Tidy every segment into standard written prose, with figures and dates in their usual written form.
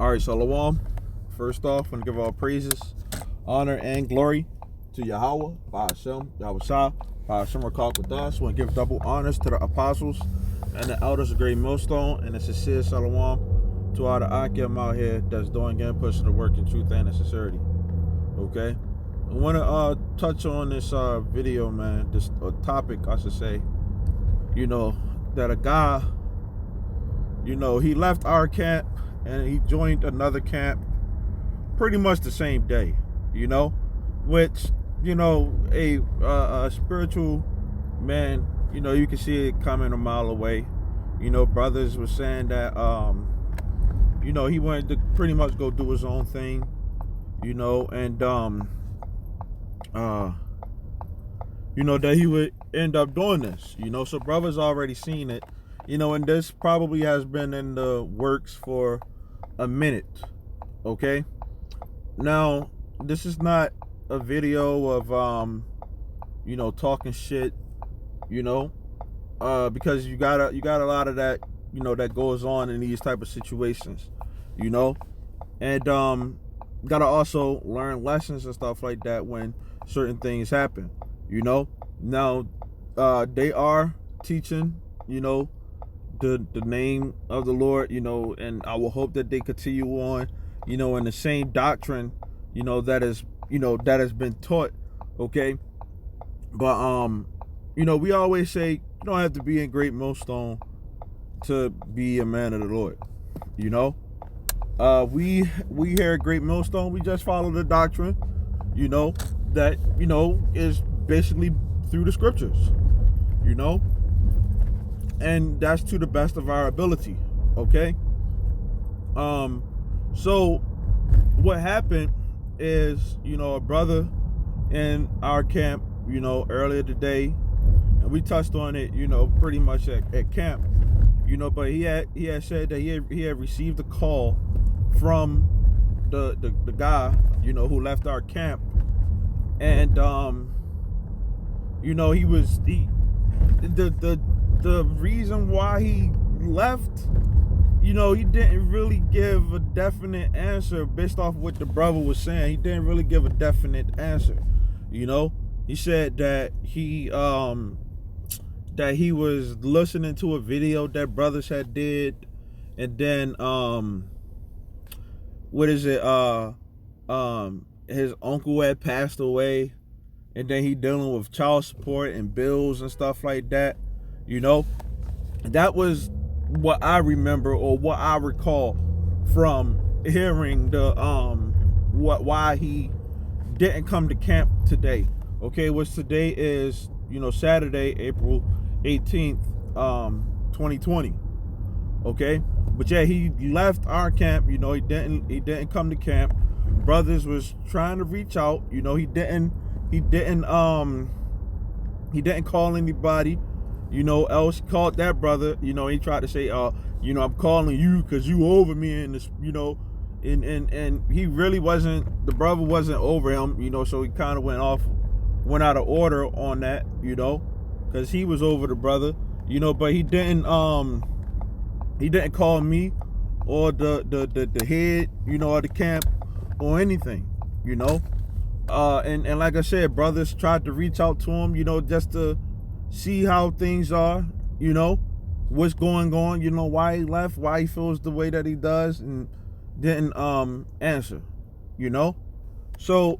All right, Shalom. First off, I want to give all praises, honor, and glory to Yahweh, by Hashem, Yahweh Shah, by Hashem Rakak with us. I want to give double honors to the apostles and the elders of Great Millstone, and a sincere Shalom to all the Akim out here that's doing and pushing the work in truth and in sincerity. Okay? I want to touch on this video, man, this topic, I should say, that a guy, he left our camp and he joined another camp pretty much the same day, which, a spiritual man, you can see it coming a mile away. Brothers were saying that, he wanted to pretty much go do his own thing, and, that he would end up doing this, so brothers already seen it, and this probably has been in the works for a minute. Okay, now this is not a video of talking shit, because you got a lot of that, that goes on in these type of situations, and gotta also learn lessons and stuff like that when certain things happen, now they are teaching, the name of the Lord, and I will hope that they continue on, in the same doctrine, that is, that has been taught. Okay, but we always say you don't have to be in Great Millstone to be a man of the Lord. We here at Great Millstone, we just follow the doctrine, that is basically through the scriptures, and that's to the best of our ability. Okay, so what happened is, a brother in our camp, earlier today, and we touched on it, pretty much at camp, but he had said that he had received a call from the guy, who left our camp, and the reason why he left, he didn't really give a definite answer based off what the brother was saying. He didn't really give a definite answer. He said that he was listening to a video that brothers had did, and then his uncle had passed away, and then he dealing with child support and bills and stuff like that. That was what I remember, or what I recall from hearing the why he didn't come to camp today. Okay, which today is Saturday, April 18th, 2020. Okay, but yeah, he left our camp. He didn't come to camp. Brothers was trying to reach out. He didn't call anybody. Else called that brother. He tried to say, I'm calling you because you over me, and this, and he really wasn't. The brother wasn't over him. So he kind of went out of order on that. Because he was over the brother. But he didn't call me or the head, of the camp or anything. And like I said, brothers tried to reach out to him, just to see how things are, what's going on, why he left, why he feels the way that he does, and didn't answer, So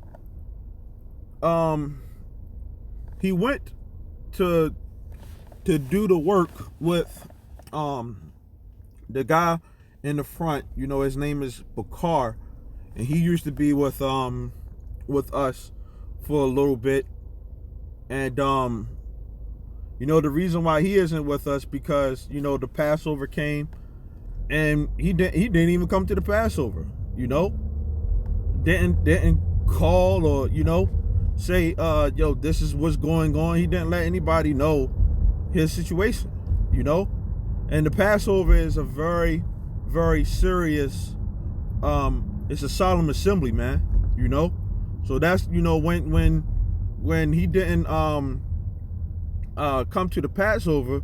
he went to do the work with the guy in the front. His name is Bakar, and he used to be with us for a little bit, and the reason why he isn't with us because the Passover came, and he didn't even come to the Passover. Didn't call or say this is what's going on. He didn't let anybody know his situation. And the Passover is a very, very serious. It's a solemn assembly, man. So that's when he didn't come to the Passover,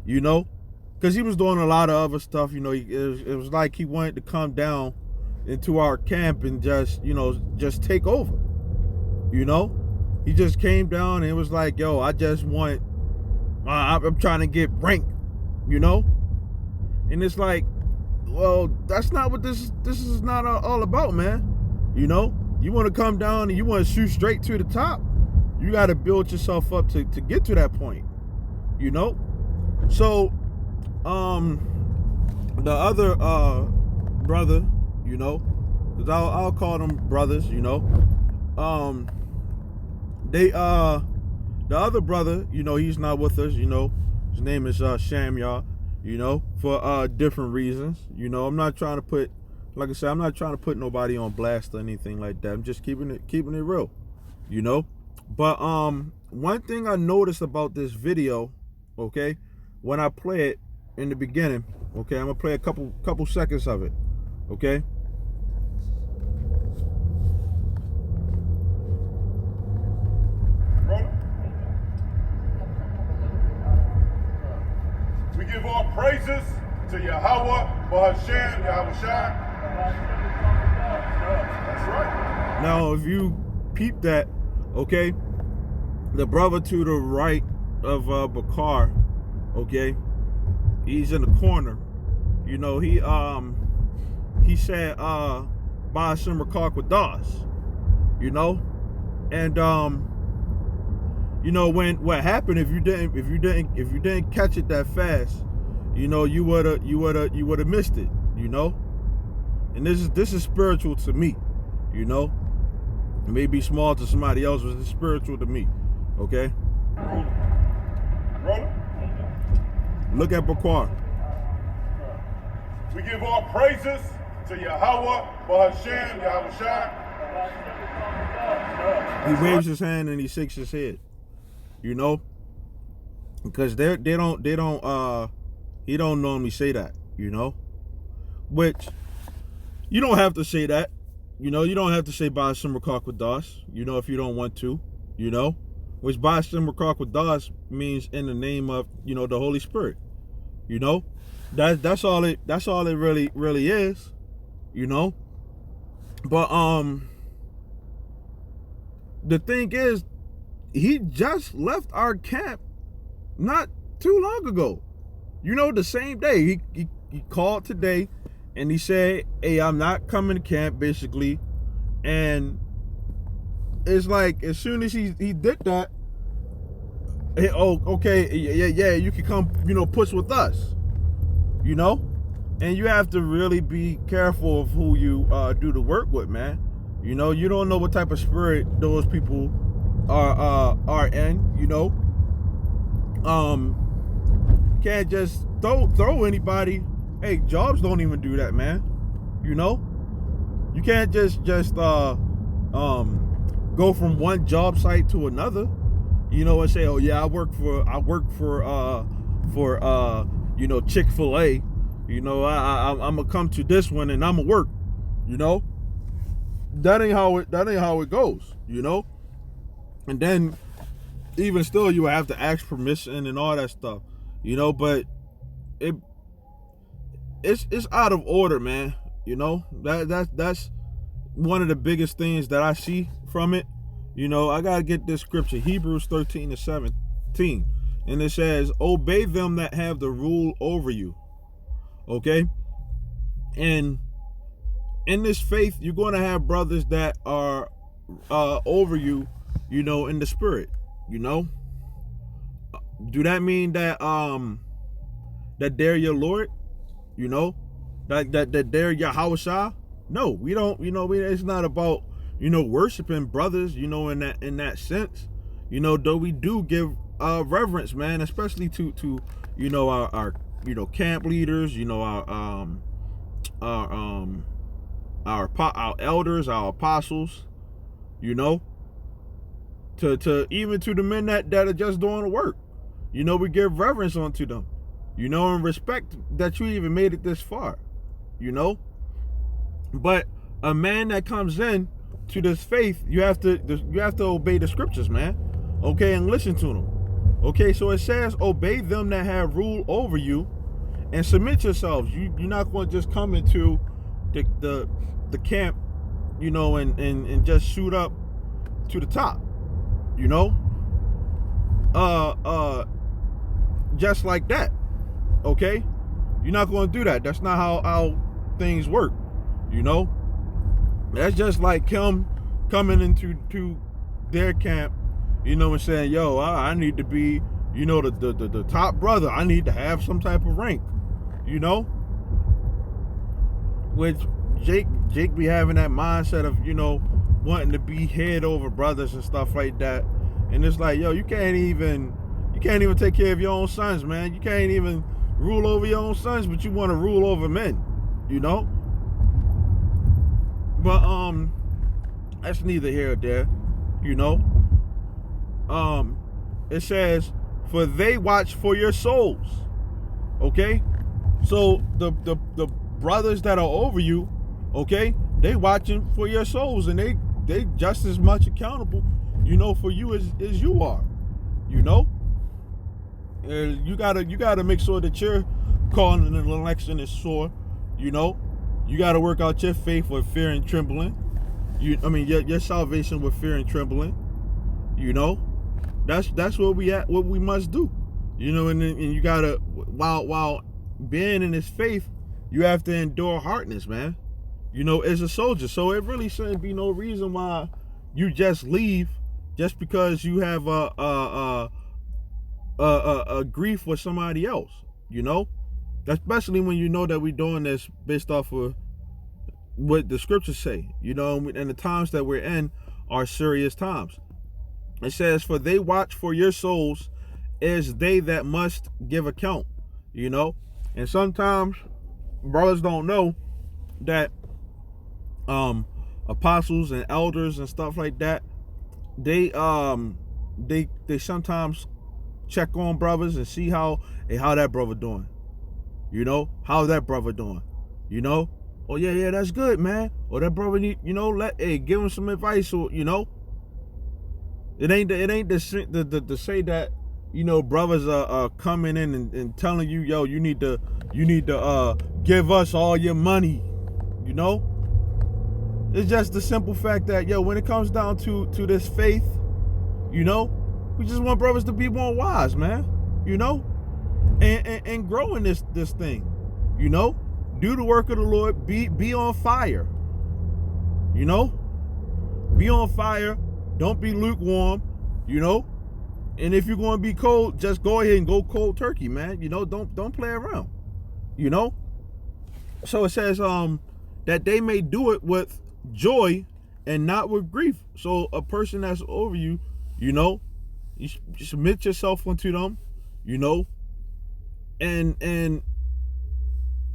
because he was doing a lot of other stuff. It was like he wanted to come down into our camp and just, just take over. He just came down and it was like, yo, I just want, I'm trying to get rank, and it's like, well, that's not what this is not all about, man. You want to come down and you want to shoot straight to the top. You got to build yourself up to get to that point, So, the other brother, because I'll call them brothers, the other brother, he's not with us, his name is Shamyar, for different reasons. I'm not trying to put, like I said, I'm not trying to put nobody on blast or anything like that. I'm just keeping it real, But one thing I noticed about this video, okay, when I play it in the beginning, okay, I'm gonna play a couple seconds of it, okay. We give all praises to Yahweh, Bahashem, Yahushua. That's right. Now, if you peep that, okay, the brother to the right of Bakar, okay, he's in the corner. He said Bahashem Rakak with Das, and when what happened, if you didn't catch it that fast, you would have missed it, and this is spiritual to me, it may be small to somebody else, but it's spiritual to me, okay? Roller. Look at Bakar. We give all praises to Yahweh, Bahashem, Yahushua. He waves his hand and he shakes his head, because he don't normally say that, which you don't have to say that, you don't have to say Bahashem Rakak with Das, if you don't want to, which Bahashem Rakak with Das means in the name of, the Holy Spirit, that's all it really is, but the thing is, he just left our camp not too long ago, the same day. He called today and he said, hey, I'm not coming to camp, basically. And it's like, as soon as he did that, hey, oh, okay, yeah, you can come, push with us, and you have to really be careful of who you do the work with, man. You don't know what type of spirit those people are in, can't just throw anybody. Hey, jobs don't even do that, man. You can't just go from one job site to another, and say, oh yeah, I work for Chick-fil-A, I'm gonna come to this one and I'm gonna work, that ain't how it goes, and then even still you have to ask permission and all that stuff, but it's out of order, man. That's one of the biggest things that I see from it. I gotta get this scripture, Hebrews 13:17, and it says, obey them that have the rule over you, okay? And in this faith, you're going to have brothers that are over you, in the spirit, Do that mean that that they're your Lord? That they're Yahushua? No, we don't. It's not about worshiping brothers. In that sense. Though we do give reverence, man, especially to our camp leaders. Our elders, our apostles. To even to the men that are just doing the work. We give reverence unto them. And respect that you even made it this far. But a man that comes in to this faith, you have to obey the scriptures, man. Okay, and listen to them. Okay, so it says, obey them that have rule over you, and submit yourselves. You're not going to just come into the camp, you know, and just shoot up to the top, you know, just like that. Okay, you're not going to do that. That's not how things work, you know. That's just like him coming into their camp, you know, and saying, yo, I need to be, you know, the top brother. I need to have some type of rank, you know. Which Jake be having that mindset of, you know, wanting to be head over brothers and stuff like that. And it's like, yo, you can't even take care of your own sons, man. You can't even rule over your own sons, but you want to rule over men, you know. But that's neither here or there, you know. It says, for they watch for your souls. Okay? So the brothers that are over you, okay, they watching for your souls, and they just as much accountable, you know, for you as you are, you know. And you gotta make sure that your calling and election is sure, you know. You gotta work out your faith with fear and trembling. Your salvation with fear and trembling. You know, that's what we must do. You know, and you gotta, while being in this faith, you have to endure hardness, man. You know, as a soldier. So it really shouldn't be no reason why you just leave just because you have a grief with somebody else. You know, especially when you know that we're doing this based off of what the scriptures say. You know, and the times that we're in are serious times. It says, for they watch for your souls as they that must give account, you know. And sometimes brothers don't know that apostles and elders and stuff like that, they sometimes check on brothers and see how that brother doing, you know, how that brother doing, you know. Oh yeah, that's good, man. Or that brother need, you know, give him some advice, or, you know. It ain't to say that, you know, brothers are coming in and telling you, yo, you need to give us all your money, you know. It's just the simple fact that, yo, when it comes down to this faith, you know, we just want brothers to be more wise, man, you know, and grow in this thing, you know. Do the work of the Lord. Be on fire, you know. Be on fire. Don't be lukewarm, you know. And if you're going to be cold, just go ahead and go cold turkey, man. You know, don't play around, you know. So it says that they may do it with joy and not with grief. So a person that's over you, you know, you submit yourself unto them, you know, and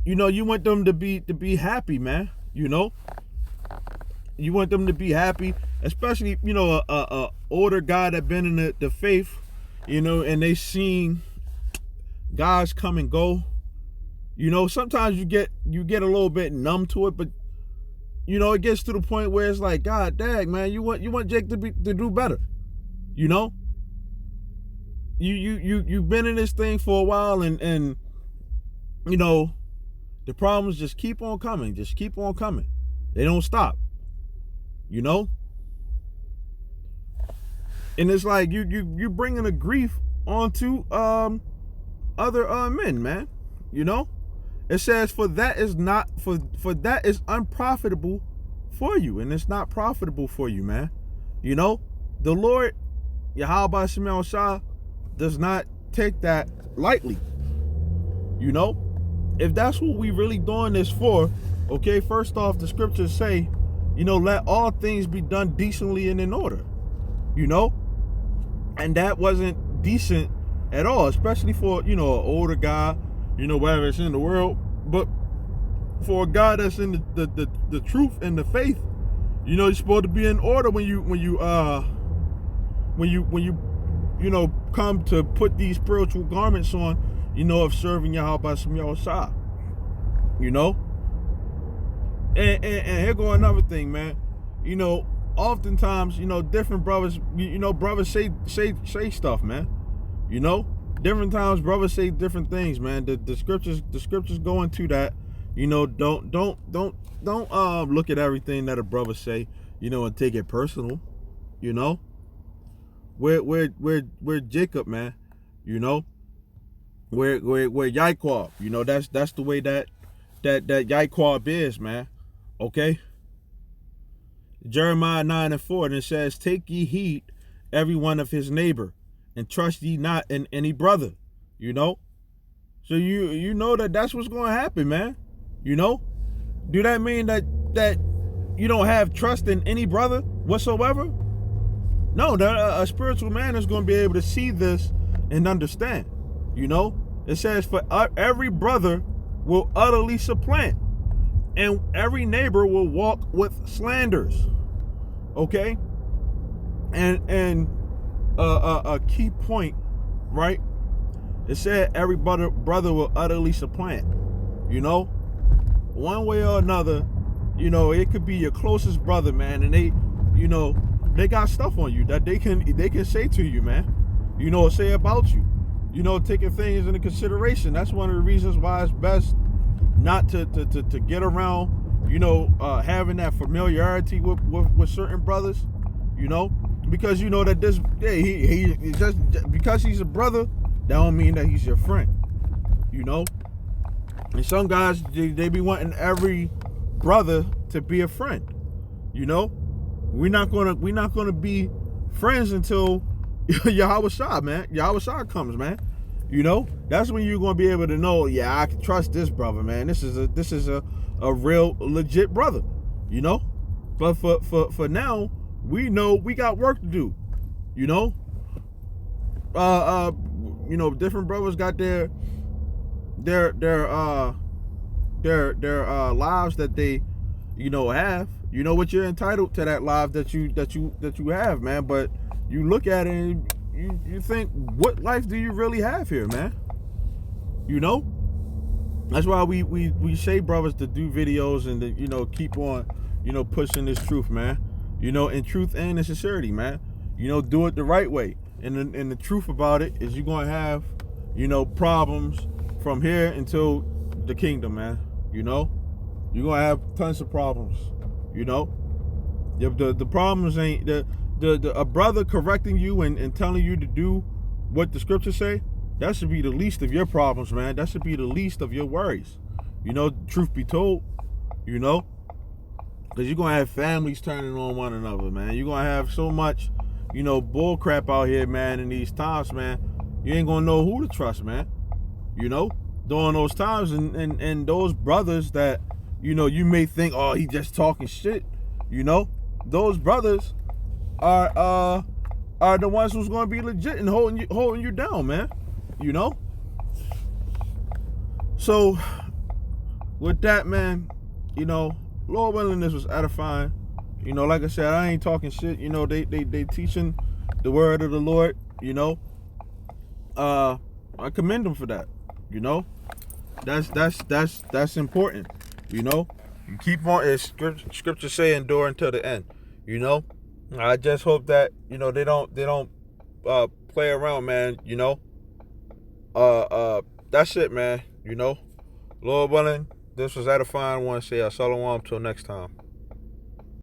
you know, you want them to be happy, man, you know. You want them to be happy, especially, you know, a older guy that been in the faith, you know, and they seen guys come and go. You know, sometimes you get a little bit numb to it, but you know, it gets to the point where it's like, God dang, man, you want Jake to do better. You know? You've been in this thing for a while, and you know, the problems just keep on coming. Just keep on coming. They don't stop. You know? And it's like you bringing a grief onto other men, man. You know? It says, for that is unprofitable for you, and it's not profitable for you, man. You know, the Lord Yahweh Shemel Shah does not take that lightly. You know, if that's what we really doing this for, okay, first off, the scriptures say, you know, let all things be done decently and in order, you know. And that wasn't decent at all, especially for, you know, an older guy, you know, wherever it's in the world. But for a guy that's in the truth and the faith, you know, you're supposed to be in order when you know, come to put these spiritual garments on, you know, of serving Yahweh Shemel Shah, you know. And here go another thing, man. You know, oftentimes, you know, different brothers, you know, brothers say stuff, man. You know, different times brothers say different things, man. The scriptures go into that, You know, don't look at everything that a brother say, you know, and take it personal. You know, we're Jacob, man. You know, we're Yaquab. You know, that's the way that Yaquab is, man. Okay. Jeremiah 9:4, and it says, "Take ye heed every one of his neighbor, and trust ye not in any brother." You know, so you know that's what's going to happen, man. You know, do that mean that you don't have trust in any brother whatsoever? No, a spiritual man is going to be able to see this and understand. You know, it says, "For every brother will utterly supplant, and every neighbor will walk with slanders." Okay, and a key point, right? It said every brother will utterly supplant. You know, one way or another. You know, it could be your closest brother, man, and they, you know, they got stuff on you that they can say to you, man. You know, say about you. You know, taking things into consideration. That's one of the reasons why it's best not to get around, you know, having that familiarity with certain brothers, you know, because you know that this, yeah, he just because he's a brother, that don't mean that he's your friend, you know. And some guys they be wanting every brother to be a friend, you know. We're not gonna be friends until Yahweh Shah, man. Yahweh Shah comes, man. You know, that's when you're gonna be able to know, yeah, I can trust this brother, man. This is a real legit brother, you know. But for now, we know we got work to do, you know. You know, different brothers got their lives that they, you know, have. You know what, you're entitled to that life that you have, man. But you look at it and you think, what life do you really have here, man? You know, that's why we say, brothers, to do videos and to, you know, keep on, you know, pushing this truth, man. You know, in truth and in sincerity, man. You know, do it the right way. And the truth about it is, you're gonna have, you know, problems from here until the kingdom, man. You know, you're gonna have tons of problems. You know, the problems ain't a brother correcting you and telling you to do what the scriptures say. That should be the least of your problems, man. That should be the least of your worries. You know, truth be told, you know, because you're gonna have families turning on one another, man. You're gonna have so much, you know, bull crap out here, man. In these times, man, you ain't gonna know who to trust, man. You know, during those times, and those brothers that, you know, you may think, oh, he just talking shit. You know, those brothers are the ones who's going to be legit and holding you down, man. You know. So with that, man, you know, Lord willing, this was edifying. You know, like I said, I ain't talking shit. You know, they teaching the word of the Lord. You know, I commend them for that. You know, that's important. You know, you keep on, as scripture say, endure until the end. You know, I just hope that, you know, they don't play around, man. You know, that's it, man. You know, Lord willing, this was edifying. I want to say shalom till next time.